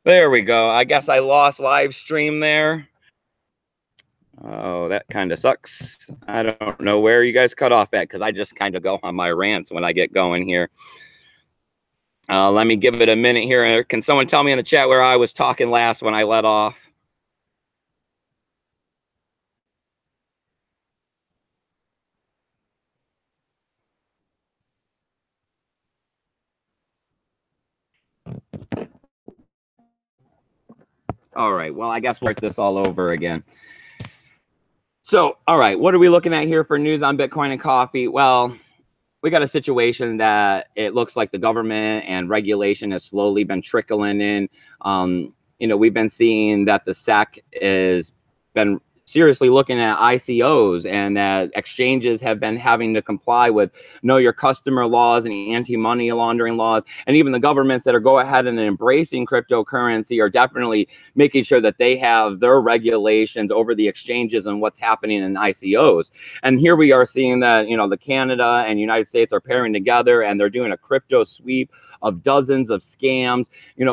There we go. I guess I lost live stream there. Oh, that kind of sucks. I don't know where you guys cut off at because I just kind of go on my rants when I get going here. Let me give it a minute here. Can someone tell me in the chat where I was talking last when I let off? All right. Well, I guess we'll start this all over again. So, all right. What are we looking at here for news on Bitcoin and coffee? Well, we got a situation that it looks like the government and regulation has slowly been trickling in. We've been seeing that the SEC has been seriously looking at ICOs, and that exchanges have been having to comply with know your customer laws and anti-money laundering laws. And even the governments that are go ahead and embracing cryptocurrency are definitely making sure that they have their regulations over the exchanges and what's happening in ICOs. And here we are seeing that, the Canada and United States are pairing together and they're doing a crypto sweep of dozens of scams,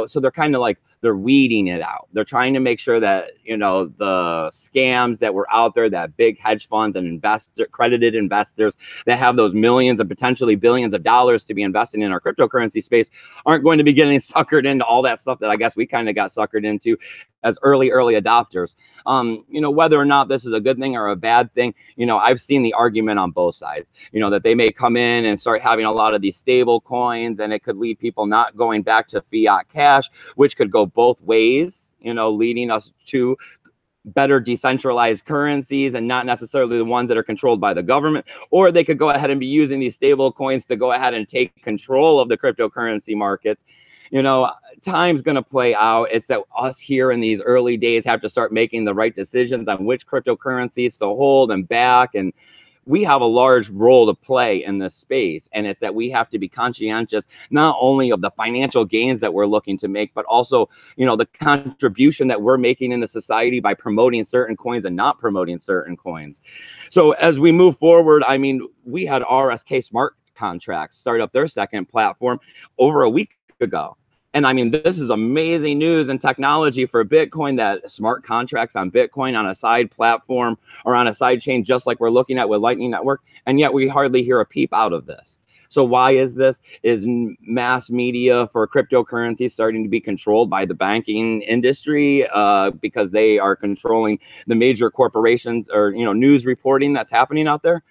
so they're kind of like, they're weeding it out. They're trying to make sure that, the scams that were out there, that big hedge funds and accredited investors that have those millions and potentially billions of dollars to be investing in our cryptocurrency space aren't going to be getting suckered into all that stuff that I guess we kind of got suckered into as early adopters. Whether or not this is a good thing or a bad thing, I've seen the argument on both sides, that they may come in and start having a lot of these stable coins, and it could lead people not going back to fiat cash, which could go both ways, leading us to better decentralized currencies and not necessarily the ones that are controlled by the government. Or they could go ahead and be using these stable coins to go ahead and take control of the cryptocurrency markets. Time's going to play out. It's that us here in these early days have to start making the right decisions on which cryptocurrencies to hold and back. And we have a large role to play in this space. And it's that we have to be conscientious, not only of the financial gains that we're looking to make, but also, the contribution that we're making in the society by promoting certain coins and not promoting certain coins. So as we move forward, we had RSK smart contracts start up their second platform over a week ago. And this is amazing news and technology for Bitcoin, that smart contracts on Bitcoin on a side platform or on a side chain, just like we're looking at with Lightning Network. And yet we hardly hear a peep out of this. So why is this? Is mass media for cryptocurrency starting to be controlled by the banking industry because they are controlling the major corporations or, news reporting that's happening out there?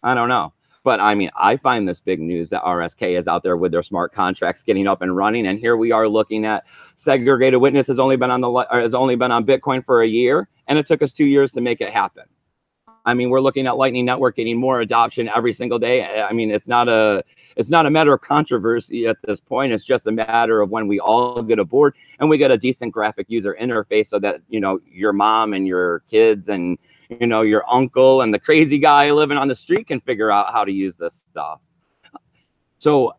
I don't know. But I find this big news that RSK is out there with their smart contracts getting up and running. And here we are looking at segregated witness has only been on Bitcoin for a year, and it took us 2 years to make it happen. We're looking at Lightning Network getting more adoption every single day. It's not a matter of controversy at this point. It's just a matter of when we all get aboard and we get a decent graphic user interface so that, your mom and your kids and your uncle and the crazy guy living on the street can figure out how to use this stuff. So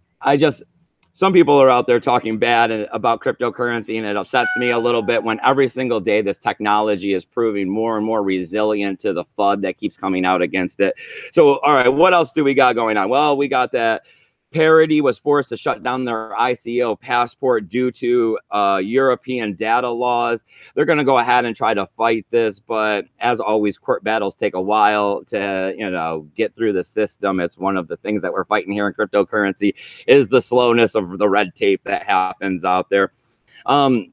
some people are out there talking bad about cryptocurrency, and it upsets me a little bit when every single day this technology is proving more and more resilient to the FUD that keeps coming out against it. So, all right, what else do we got going on? Well, we got that Parity was forced to shut down their ICO passport due to European data laws. They're going to go ahead and try to fight this, but as always, court battles take a while to, get through the system. It's one of the things that we're fighting here in cryptocurrency is the slowness of the red tape that happens out there. I've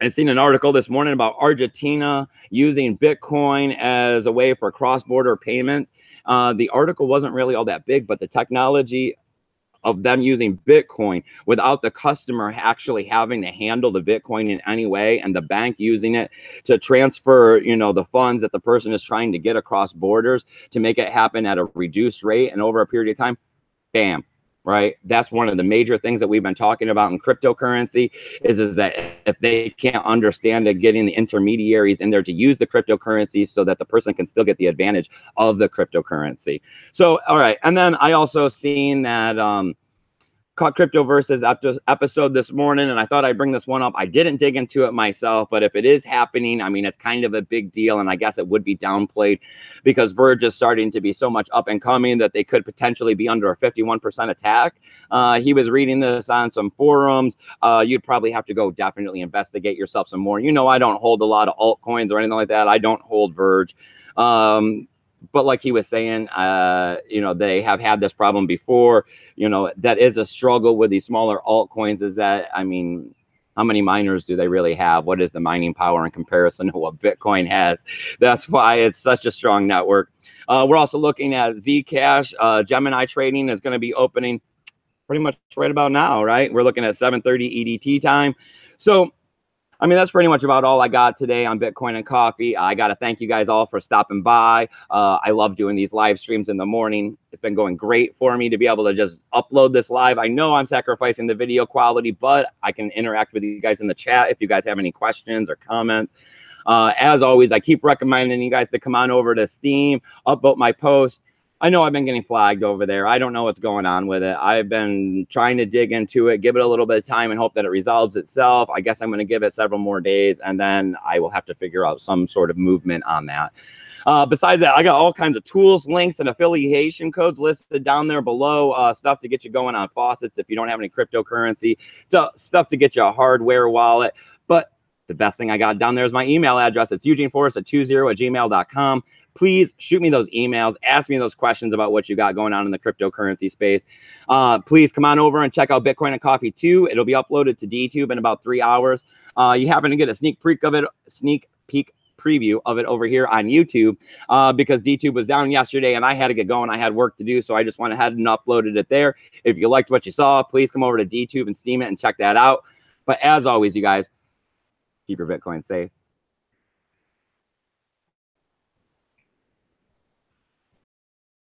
seen an article this morning about Argentina using Bitcoin as a way for cross-border payments. The article wasn't really all that big, but the technology of them using Bitcoin without the customer actually having to handle the Bitcoin in any way, and the bank using it to transfer, the funds that the person is trying to get across borders to make it happen at a reduced rate and over a period of time, bam, right? That's one of the major things that we've been talking about in cryptocurrency is that if they can't understand it, getting the intermediaries in there to use the cryptocurrency so that the person can still get the advantage of the cryptocurrency. So, all right. And then I also seen that caught Crypto Versus episode this morning, and I thought I'd bring this one up. I didn't dig into it myself, but if it is happening, I mean, it's kind of a big deal, and I guess it would be downplayed because Verge is starting to be so much up and coming that they could potentially be under a 51% attack. He was reading this on some forums. You'd probably have to go definitely investigate yourself some more. You know, I don't hold a lot of altcoins or anything like that. I don't hold Verge. But like he was saying, you know, they have had this problem before. You know, that is a struggle with these smaller altcoins is that, I mean, how many miners do they really have? What is the mining power in comparison to what Bitcoin has? That's why it's such a strong network. We're also looking at Zcash. Gemini trading is going to be opening pretty much right about now, right? We're looking at 7:30 EDT time. So, I mean, that's pretty much about all I got today on Bitcoin and Coffee. I got to thank you guys all for stopping by. I love doing these live streams in the morning. It's been going great for me to be able to just upload this live. I know I'm sacrificing the video quality, but I can interact with you guys in the chat if you guys have any questions or comments. As always, I keep recommending you guys to come on over to Steam, upvote my post. I know I've been getting flagged over there. I don't know what's going on with it. I've been trying to dig into it, give it a little bit of time and hope that it resolves itself. I guess I'm going to give it several more days, and then I will have to figure out some sort of movement on that. Besides that, I got all kinds of tools, links, and affiliation codes listed down there below. Stuff to get you going on faucets if you don't have any cryptocurrency. So stuff to get you a hardware wallet. But the best thing I got down there is my email address. It's eugeneforrest20@gmail.com. Please shoot me those emails. Ask me those questions about what you got going on in the cryptocurrency space. Please come on over and check out Bitcoin and Coffee 2. It'll be uploaded to DTube in about 3 hours. You happen to get a sneak peek preview of it over here on YouTube because DTube was down yesterday and I had to get going. I had work to do, so I just went ahead and uploaded it there. If you liked what you saw, please come over to DTube and steam it and check that out. But as always, you guys, keep your Bitcoin safe.